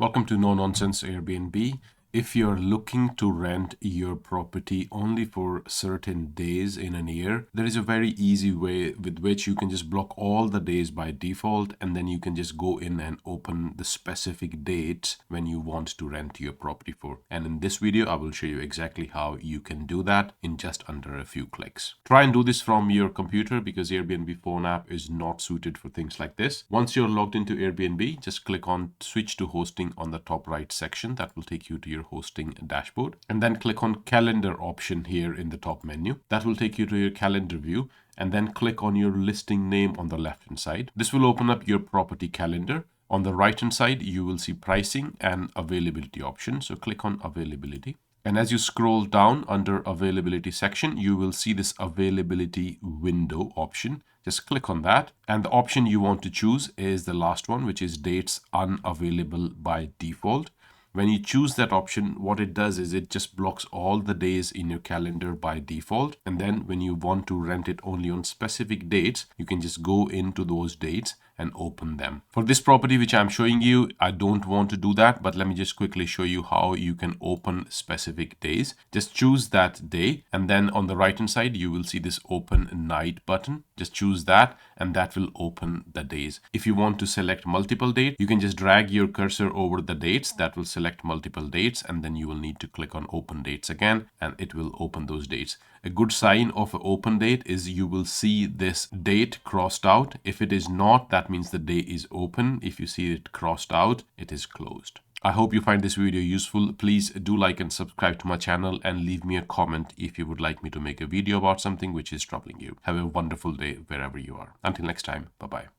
Welcome to No Nonsense Airbnb. If you're looking to rent your property only for certain days in a year, there is a very easy way with which you can just block all the days by default, and then you can just go in and open the specific dates when you want to rent your property for. And in this video, I will show you exactly how you can do that in just under a few clicks. Try and do this from your computer because Airbnb phone app is not suited for things like this. Once you're logged into Airbnb, just click on switch to hosting on the top right section. That will take you to your hosting dashboard, and then click on calendar option here in the top menu. That will take you to your calendar view, and then click on your listing name on the left hand side. This will open up your property calendar. On the right hand side, you will see pricing and availability option. So click on availability. And as you scroll down under availability section, you will see this availability window option. Just click on that. And the option you want to choose is the last one, which is dates unavailable by default. When you choose that option, what it does is it just blocks all the days in your calendar by default. And then when you want to rent it only on specific dates, you can just go into those dates and open them. For this property which I'm showing you, I don't want to do that, but let me just quickly show you how you can open specific days. Just choose that day, and then on the right hand side you will see this open night button. Just choose that, and that will open the days. If you want to select multiple dates, you can just drag your cursor over the dates. That will select multiple dates, and then you will need to click on open dates again, and it will open those dates. A good sign of an open date is you will see this date crossed out. If it is not, that means the day is open. If you see it crossed out, it is closed. I hope you find this video useful. Please do like and subscribe to my channel, and leave me a comment if you would like me to make a video about something which is troubling you. Have a wonderful day wherever you are. Until next time, bye-bye.